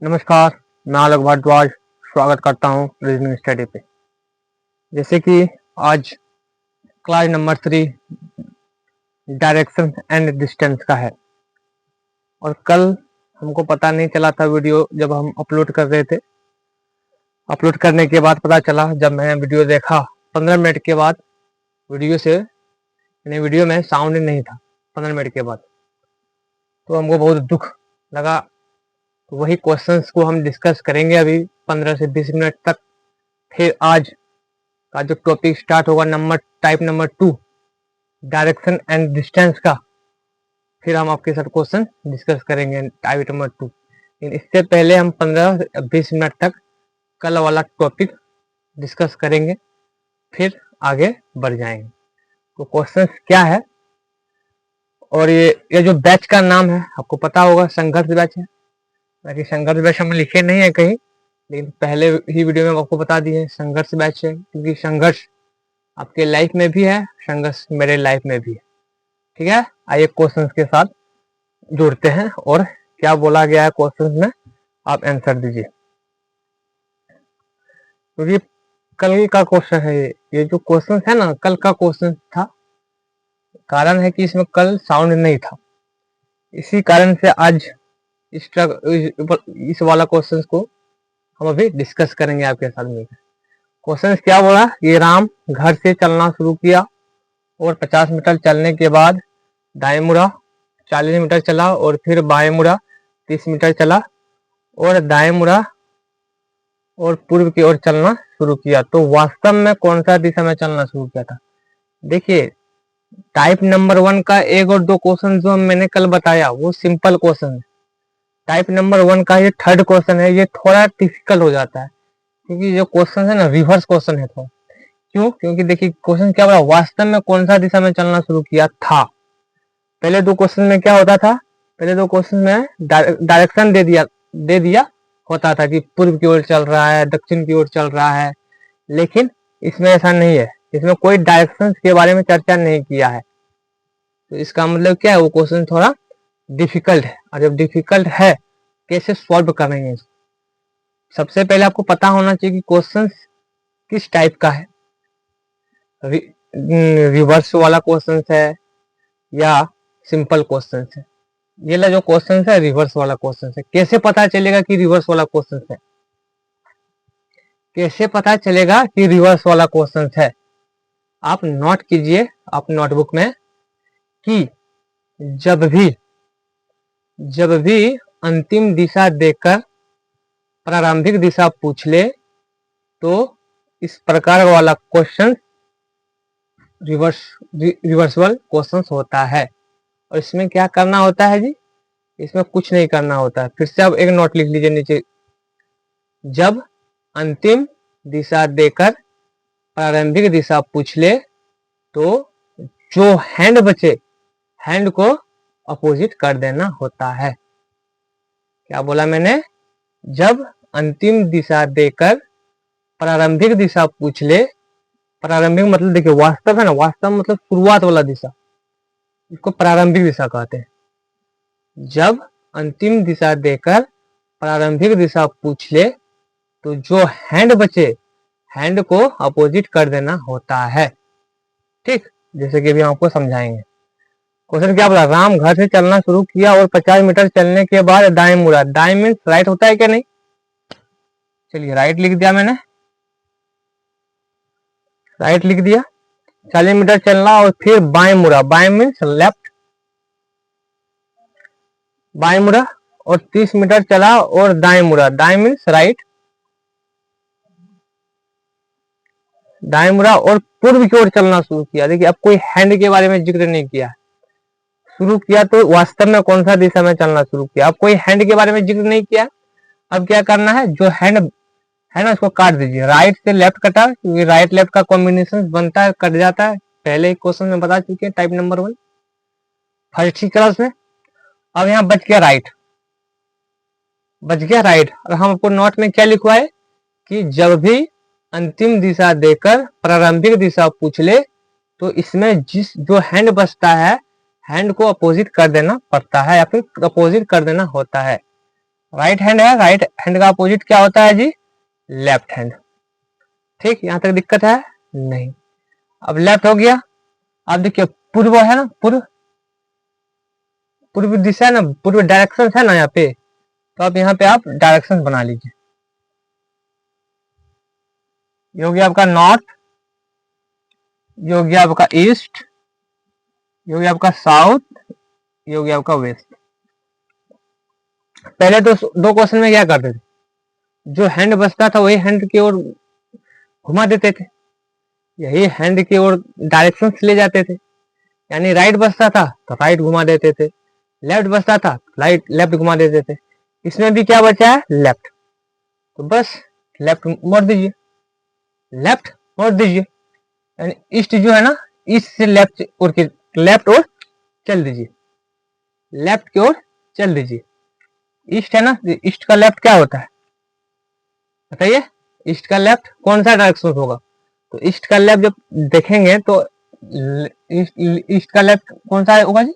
नमस्कार, मैं आलोक भारद्वाज स्वागत करता हूँ रीजनिंग स्टडी पे। जैसे कि आज class number 3 direction and distance का है और कल हमको पता नहीं चला था वीडियो जब हम अपलोड कर रहे थे। अपलोड करने के बाद पता चला जब मैंने वीडियो देखा 15 मिनट के बाद वीडियो में साउंड नहीं था 15 मिनट के बाद, तो हमको बहुत दुख लगा। तो वही क्वेश्चंस को हम डिस्कस करेंगे अभी 15 से 20 मिनट तक। फिर आज का जो टॉपिक स्टार्ट होगा type number 2 direction and distance का, फिर हम आपके साथ क्वेश्चन डिस्कस करेंगे टाइप नंबर 2। लेकिन इससे पहले हम 15 से 20 मिनट तक कल वाला टॉपिक डिस्कस करेंगे, फिर आगे बढ़ जाएंगे। तो क्वेश्चन क्या है, और ये जो बैच का नाम है आपको पता होगा, संघर्ष बैच है। बाकी संघर्ष बैच हम लिखे नहीं है कहीं, लेकिन पहले ही वीडियो में आपको बता दिए संघर्ष बैच है, क्योंकि संघर्ष आपके लाइफ में भी है, संघर्ष मेरे लाइफ में भी है। ठीक है, आइए क्वेश्चंस के साथ जुड़ते हैं और क्या बोला गया है क्वेश्चंस में आप आंसर दीजिए। क्योंकि कल का क्वेश्चन है ये जो क्वेश्चन है ना, कल का क्वेश्चन था। कारण है कि इसमें कल साउंड नहीं था, इसी कारण से आज इस वाला क्वेश्चन को हम अभी डिस्कस करेंगे आपके साथ मिलकर। क्वेश्चन क्या बोला, ये राम घर से चलना शुरू किया और 50 मीटर चलने के बाद दाएं मुड़ा, 40 मीटर चला और फिर बाएं मुड़ा, 30 मीटर चला और दाएं मुड़ा और पूर्व की ओर चलना शुरू किया। तो वास्तव में कौन सा दिशा में चलना शुरू किया था? देखिए, टाइप नंबर 1 का 1 और 2 क्वेश्चन जो मैंने कल बताया वो सिंपल क्वेश्चन है। टाइप नंबर 1 का ये थर्ड क्वेश्चन है, ये थोड़ा डिफिकल्ट हो जाता है, क्योंकि जो क्वेश्चन है ना रिवर्स क्वेश्चन है थोड़ा। क्यों? क्योंकि देखिए क्वेश्चन क्या बोला, वास्तव में कौन सा दिशा में चलना शुरू किया था। पहले 2 क्वेश्चन में क्या होता था, पहले 2 क्वेश्चन में डायरेक्शन दे दिया होता था कि पूर्व की ओर चल रहा है, दक्षिण की ओर चल रहा है। लेकिन इसमें ऐसा नहीं है, इसमें कोई डायरेक्शन के बारे में चर्चा नहीं किया है। तो इसका मतलब क्या है, वो क्वेश्चन थोड़ा डिफिकल्ट है। और जब डिफिकल्ट है कैसे सॉल्व करेंगे इसको, सबसे पहले आपको पता होना चाहिए कि क्वेश्चन किस टाइप का है। रिवर्स वाला क्वेश्चन है या सिंपल क्वेश्चन है। ये ला जो क्वेश्चन है रिवर्स वाला क्वेश्चन है। कैसे पता चलेगा कि रिवर्स वाला क्वेश्चन है? कैसे पता चलेगा कि रिवर्स वाला क्वेश्चन है? आप नोट कीजिए आप नोटबुक में कि जब भी अंतिम दिशा देकर प्रारंभिक दिशा पूछ ले तो इस प्रकार वाला क्वेश्चन रिवर्सल क्वेश्चन होता है। और इसमें क्या करना होता है जी? इसमें कुछ नहीं करना होता है। फिर से आप एक नोट लिख लीजिए नीचे, जब अंतिम दिशा देकर प्रारंभिक दिशा पूछ ले तो जो हैंड बचे हैंड को अपोजिट कर देना होता है। क्या बोला मैंने? जब अंतिम दिशा देकर प्रारंभिक दिशा पूछ ले, प्रारंभिक मतलब देखिए वास्तव है ना, वास्तव मतलब शुरुआत वाला दिशा, इसको प्रारंभिक दिशा कहते हैं। जब अंतिम दिशा देकर प्रारंभिक दिशा पूछ ले तो जो हैंड बचे हैंड को अपोजिट कर देना होता है। ठीक, जैसे कि अभी हम आपको समझाएंगे। क्वेश्चन क्या बोला, राम घर से चलना शुरू किया और 50 मीटर चलने के बाद दाएं मुड़ा। दाएं मीन्स राइट होता है क्या? नहीं, चलिए राइट लिख दिया मैंने, राइट लिख दिया। 40 मीटर चलना और फिर बाएं मुड़ा, बाएं मीन्स लेफ्ट, बाएं मुड़ा और 30 मीटर चला और दाएं मुड़ा, दाएं मीन्स राइट, दाएं मुड़ा और पूर्व की ओर चलना शुरू किया। देखिए अब कोई हैंड के बारे में जिक्र नहीं किया, शुरू किया तो वास्तव में कौन सा दिशा में चलना शुरू किया। अब कोई हैंड के बारे में जिक्र नहीं किया। अब क्या करना है, जो हैंड है ना उसको काट दीजिए। राइट से लेफ्ट कटा, क्योंकि राइट लेफ्ट का कॉम्बिनेशन बनता है, कट जाता है। पहले एक क्वेश्चन में बता चुके हैं टाइप नंबर 1 फर्स्ट क्लास में। अब यहाँ बच गया राइट, बच गया राइट। और हम आपको नोट में क्या लिखवाए कि जब भी अंतिम दिशा देकर प्रारंभिक दिशा पूछ ले तो इसमें जो हैंड बचता है हैंड को अपोजिट कर देना पड़ता है या फिर अपोजिट कर देना होता है। राइट हैंड है, राइट हैंड का अपोजिट क्या होता है जी? Left hand. ठीक, यहां तक दिक्कत है नहीं। अब लेफ्ट हो गया। अब देखिए पूर्व है ना, पूर्व, पूर्व दिशा है ना, पूर्व डायरेक्शन है ना यहाँ पे, तो अब यहाँ पे आप डायरेक्शन बना लीजिए। ये हो गया आपका नॉर्थ, ये हो गया आपका ईस्ट, ये हो गया आपका साउथ, ये हो गया आपका वेस्ट। पहले तो दो क्वेश्चन में क्या करते थे, जो हैंड बचता था वही हैंड की ओर घुमा देते थे, यही हैंड की ओर डायरेक्शन ले जाते थे। यानी राइट बचता था तो राइट घुमा देते थे, लेफ्ट बचता था राइट लेफ्ट घुमा देते थे। इसमें भी क्या बचा है? लेफ्ट। तो बस लेफ्ट मोड़ दीजिए, लेफ्ट मोड़ दीजिए। यानी ईस्ट जो है ना, ईस्ट से लेफ्ट और की लेफ्ट और चल दीजिए, लेफ्ट की ओर चल दीजिए। ईस्ट है ना, ईस्ट का लेफ्ट क्या होता है बताइए? ईस्ट का लेफ्ट कौन सा डायरेक्शन होगा? तो ईस्ट का लेफ्ट जब देखेंगे तो ईस्ट का लेफ्ट कौन सा होगा जी?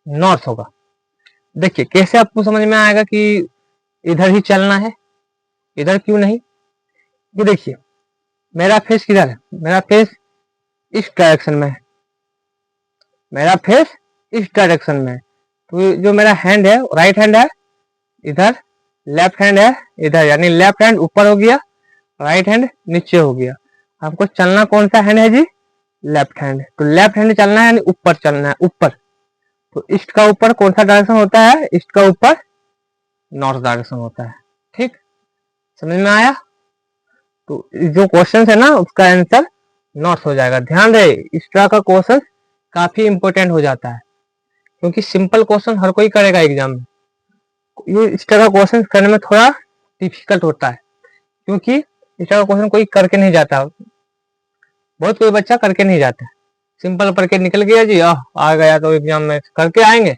नॉर्थ होगा। देखिए कैसे आपको समझ में आएगा कि इधर ही चलना है, इधर क्यों नहीं? ये देखिए मेरा फेस किधर है? मेरा फेस इस डायरेक्शन में है, मेरा फेस इस डायरेक्शन में है। तो जो मेरा हैंड है राइट हैंड है इधर, लेफ्ट हैंड है इधर, यानी लेफ्ट हैंड ऊपर हो गया, राइट हैंड नीचे हो गया। आपको चलना कौन सा हैंड है जी? Left hand. तो लेफ्ट हैंड चलना है यानी ऊपर चलना है, ऊपर। तो ईस्ट का ऊपर कौन सा डायरेक्शन होता है? ईस्ट का ऊपर नॉर्थ डायरेक्शन होता है। ठीक, समझ में आया? तो जो क्वेश्चन है ना उसका आंसर नॉर्थ हो जाएगा। ध्यान रहे इस तरह का क्वेश्चन काफी इंपॉर्टेंट हो जाता है, क्योंकि सिंपल क्वेश्चन हर कोई करेगा एग्जाम में, ये इस तरह का क्वेश्चन करने में थोड़ा डिफिकल्ट होता है, क्योंकि इस तरह का क्वेश्चन कोई करके नहीं जाता, बहुत कोई बच्चा करके नहीं जाता। सिंपल पढ़ के निकल गया जी, आ गया तो एग्जाम में करके आएंगे,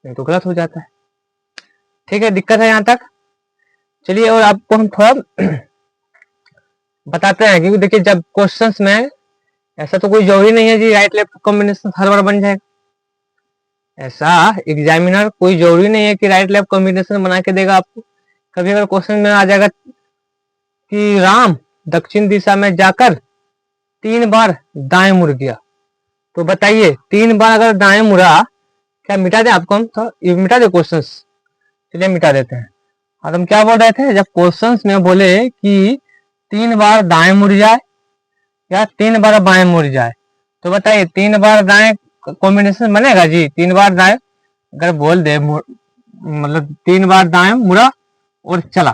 नहीं तो गलत हो जाता है। ठीक है, दिक्कत है यहाँ तक। चलिए और आपको हम थोड़ा बताते हैं, क्योंकि देखिए जब क्वेश्चंस में ऐसा तो कोई जरूरी नहीं है जी राइट लेफ्ट कॉम्बिनेशन हर बार बन जाएगा। ऐसा एग्जामिनर कोई जरूरी नहीं है कि राइट लेफ्ट कॉम्बिनेशन बना के देगा आपको। कभी अगर क्वेश्चन में आ जाएगा कि राम दक्षिण दिशा में जाकर 3 बार दाएं मुड़ गया, तो बताइए 3 बार अगर दाएं मुड़ा, क्या मिटा दे आपको? हम तो ये मिटा दे क्वेश्चंस, चलिए मिटा देते हैं। और हम क्या बोल रहे थे, जब क्वेश्चंस में बोले कि 3 बार दाएं मुड़ जाए या 3 बार बाएं मुड़ जाए, तो बताइए 3 बार दाएं कॉम्बिनेशन बनेगा जी? 3 बार दाएं अगर बोल दे, मतलब 3 बार दाएं मुड़ा और चला,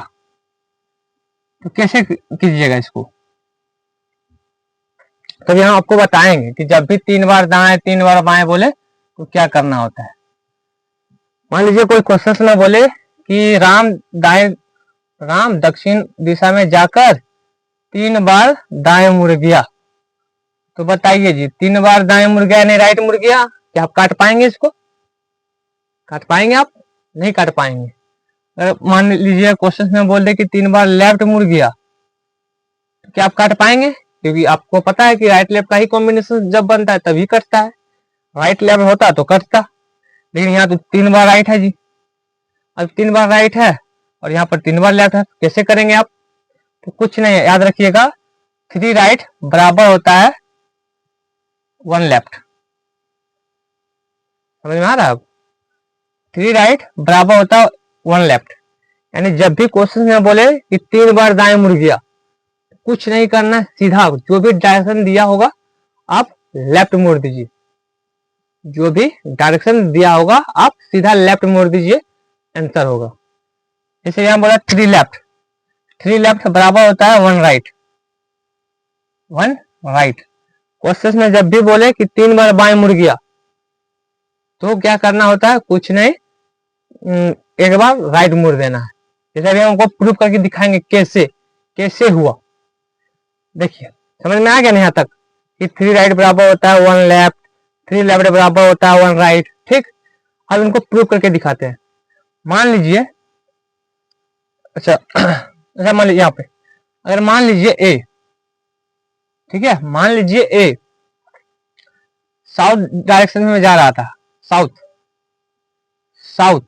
तो कैसे कीजिएगा इसको? तभी हम आपको बताएंगे कि जब भी 3 बार दाएं 3 बार बाएं बोले तो क्या करना होता है। मान लीजिए कोई क्वेश्चन में बोले कि राम दक्षिण दिशा में जाकर 3 बार दाएं मुड़ गया, तो बताइए जी 3 बार दाएं मुड़ गया नहीं राइट मुड़ गया, क्या आप काट पाएंगे इसको? काट पाएंगे आप? नहीं काट पाएंगे। अगर मान लीजिए क्वेश्चन में बोल दे कि 3 बार लेफ्ट मुड़ गया, तो क्या आप काट पाएंगे? क्योंकि आपको पता है कि राइट लेफ्ट का ही कॉम्बिनेशन जब बनता है तभी कटता है, राइट लेफ्ट होता तो कटता। लेकिन यहाँ तो 3 बार राइट है जी, अब 3 बार राइट है और यहाँ पर 3 बार लेफ्ट है, कैसे करेंगे आप? तो कुछ नहीं है, याद रखिएगा 3 राइट बराबर होता है 1 लेफ्ट। समझ में आ रहा है? 3 राइट बराबर होता है 1 लेफ्ट। यानी जब भी क्वेश्चन में बोले कि 3 बार दाएं मुड़ गया, कुछ नहीं करना, सीधा जो भी डायरेक्शन दिया होगा आप लेफ्ट मोड़ दीजिए, जो भी डायरेक्शन दिया होगा आप सीधा लेफ्ट मोड़ दीजिए, आंसर होगा। जैसे यहाँ बोला 3 लेफ्ट, 3 लेफ्ट बराबर होता है 1 राइट, 1 राइट। क्वेश्चन में जब भी बोले कि 3 बार बाएं मुड़ गया, तो क्या करना होता है? कुछ नहीं, एक बार राइट मुड़ देना है। जैसे अभी हमको प्रूफ करके दिखाएंगे कैसे कैसे हुआ। देखिए समझ में आ गया ना यहाँ तक कि 3 राइट बराबर होता है 1 लेफ्ट, 3 लेफ्ट बराबर होता है 1 राइट। ठीक, अब इनको प्रूफ करके दिखाते हैं। मान लीजिए, अच्छा अच्छा मान लीजिए यहाँ पे, अगर मान लीजिए ए, ठीक है, मान लीजिए ए साउथ डायरेक्शन में जा रहा था, साउथ साउथ,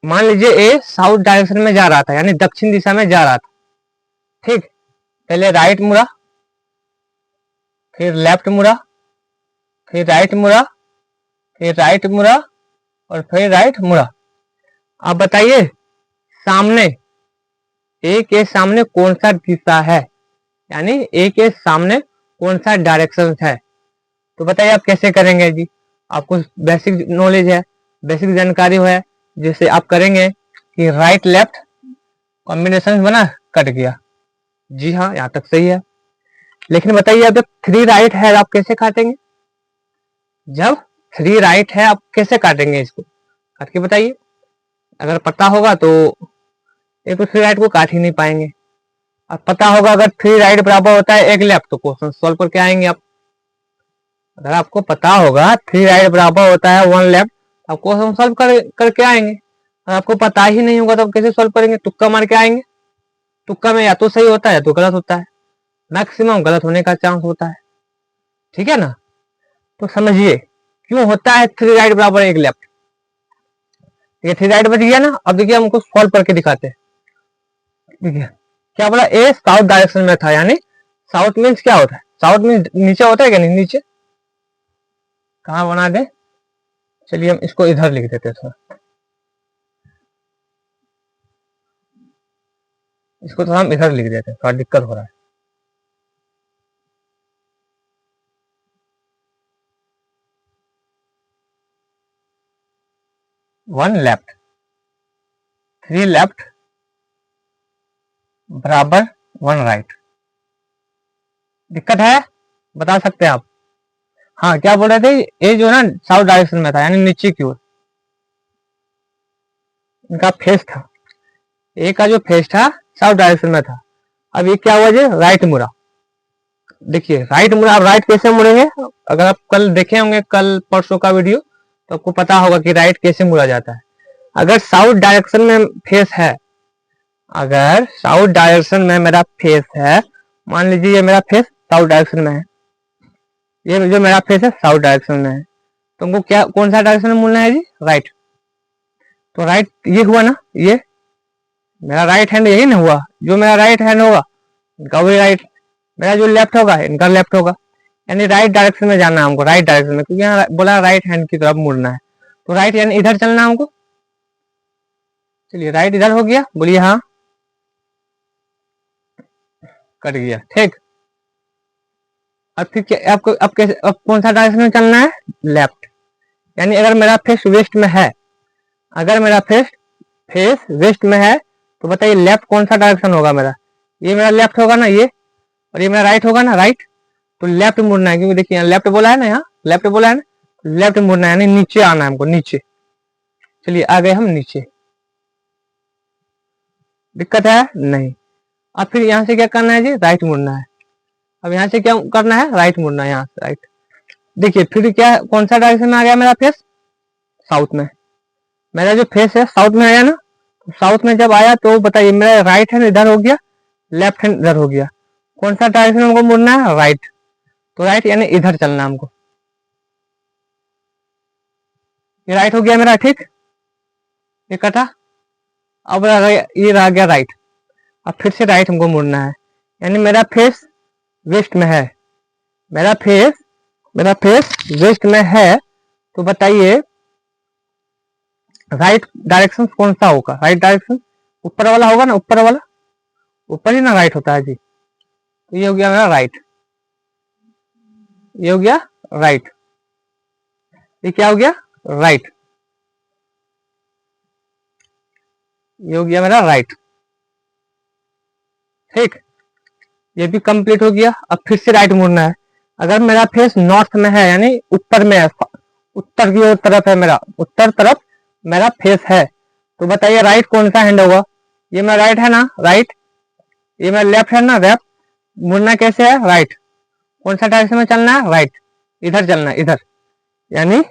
मान लीजिए ए साउथ डायरेक्शन में जा रहा था, यानी दक्षिण दिशा में जा रहा था, ठीक। पहले राइट मुड़ा, फिर लेफ्ट मुड़ा, फिर राइट मुड़ा, फिर राइट मुड़ा और फिर राइट मुड़ा। अब बताइए सामने ए के सामने कौन सा दिशा है, यानी ए के सामने कौन सा डायरेक्शन है। तो बताइए आप कैसे करेंगे जी। आपको बेसिक नॉलेज है, बेसिक जानकारी है, जिससे आप करेंगे कि राइट लेफ्ट कॉम्बिनेशन बना, कट गया। जी हाँ, यहाँ तक सही है। लेकिन बताइए अब 3 राइट है, आप कैसे काटेंगे। जब 3 राइट है आप कैसे काटेंगे, इसको काट के बताइए। अगर पता होगा तो एक तो 3 राइट को काट ही नहीं पाएंगे। अब पता होगा अगर 3 राइट बराबर होता है 1 लेफ्ट, तो क्वेश्चन सॉल्व करके आएंगे आप। अगर आपको पता होगा 3 राइट बराबर होता है 1 लेफ्ट, आप क्वेश्चन सॉल्व करके आएंगे। अगर आपको पता ही नहीं होगा तो आप कैसे सॉल्व करेंगे, तुक्का मार के आएंगे। तुक्का में या तो सही होता है या तो गलत होता है, मैक्सिमम गलत होने का चांस होता है, ठीक है ना। तो समझिए क्यों होता है 3 राइट बराबर 1 लेफ्ट। ये 3 राइट बच गया ना। अब देखिए हमको सॉल्व करके दिखाते हैं। देखिए क्या बोला, ए साउथ डायरेक्शन में था, यानी साउथ मीन्स क्या होता है, साउथ मीन्स नीचे होता है क्या, नहीं नीचे। कहाँ बना दे, चलिए हम इसको इधर लिख देते हैं थोड़ा, इसको थोड़ा हम इधर लिख देते हैं, थोड़ा दिक्कत हो रहा है। वन लेफ्ट 3 लेफ्ट बराबर 1 राइट। दिक्कत है, बता सकते हैं आप। हाँ क्या बोल रहे थे, ये जो ना साउथ डायरेक्शन में था, यानी नीचे की ओर इनका फेस था, ए का जो फेस था साउथ डायरेक्शन में था। अब ये क्या हुआ जी, राइट मुड़ा। देखिए राइट मुड़ा, अब राइट कैसे मुड़ेंगे, अगर आप कल देखे होंगे, कल परसों का वीडियो, तो आपको पता होगा कि राइट कैसे मुड़ा जाता है। अगर साउथ डायरेक्शन में फेस है, अगर साउथ डायरेक्शन में मेरा फेस है, मान लीजिए ये मेरा फेस साउथ डायरेक्शन में है, ये जो मेरा फेस है साउथ डायरेक्शन में है, तो हमको क्या कौन सा डायरेक्शन में मुड़ना है जी, राइट। तो राइट ये हुआ ना, ये मेरा राइट हैंड यही ना हुआ, जो मेरा राइट हैंड होगा इनका वही राइट, मेरा जो लेफ्ट होगा इनका लेफ्ट होगा, यानी राइट डायरेक्शन में जाना है हमको, राइट डायरेक्शन में, क्योंकि यहाँ बोला राइट हैंड की तरफ मुड़ना है, तो राइट यानी इधर चलना है हमको। चलिए राइट इधर हो गया, बोलिए हाँ, कट गया, ठीक। अब फिर क्या आपको, अब कैसे, अब कौन सा डायरेक्शन में चलना है, लेफ्ट। यानी अगर मेरा फेस वेस्ट में है, अगर मेरा फेस वेस्ट में है, तो बताइए लेफ्ट कौन सा डायरेक्शन होगा मेरा, ये मेरा लेफ्ट होगा ना ये, और ये मेरा राइट होगा ना, राइट। तो लेफ्ट मुड़ना है, क्योंकि देखिए यहाँ लेफ्ट बोला है ना, यहाँ लेफ्ट बोला है ना, लेफ्ट मुड़ना है, यानी नीचे आना है हमको, नीचे। चलिए आ गए हम नीचे, दिक्कत है नहीं। अब फिर यहाँ से क्या करना है जी, राइट मुड़ना है। अब यहाँ से क्या करना है, राइट मुड़ना है, यहाँ से राइट। देखिए फिर क्या, कौन सा डायरेक्शन में आ गया मेरा फेस, साउथ में। मेरा जो फेस है साउथ में आया ना, तो साउथ में जब आया तो बताइए मेरा राइट हैंड इधर हो गया, लेफ्ट हैंड इधर हो गया, कौन सा डायरेक्शन हमको मुड़ना है, राइट। तो राइट यानी इधर चलना हमको, ये राइट हो गया मेरा, ठीक। ये कटा, अब ये रह गया राइट। अब फिर से राइट हमको मुड़ना है, यानी मेरा फेस वेस्ट में है, मेरा फेस वेस्ट में है, तो बताइए राइट डायरेक्शन कौन सा होगा, राइट डायरेक्शन ऊपर वाला होगा ना, ऊपर वाला, ऊपर ही ना राइट होता है जी। तो ये हो गया मेरा राइट, ये हो गया राइट, ये क्या हो गया, राइट, ये हो गया मेरा राइट, ठीक। ये भी कंप्लीट हो गया। अब फिर से राइट मुड़ना है। अगर मेरा फेस नॉर्थ में है, यानी ऊपर में है, उत्तर की ओर तरफ है, मेरा उत्तर तरफ मेरा फेस है, तो बताइए राइट कौन सा हैंड होगा, ये मेरा राइट है ना, राइट। ये मेरा लेफ्ट है ना, लेफ्ट। मुड़ना कैसे है, राइट। कौन सा डायरेक्शन में चलना है, राइट, इधर चलना है, इधर, यानी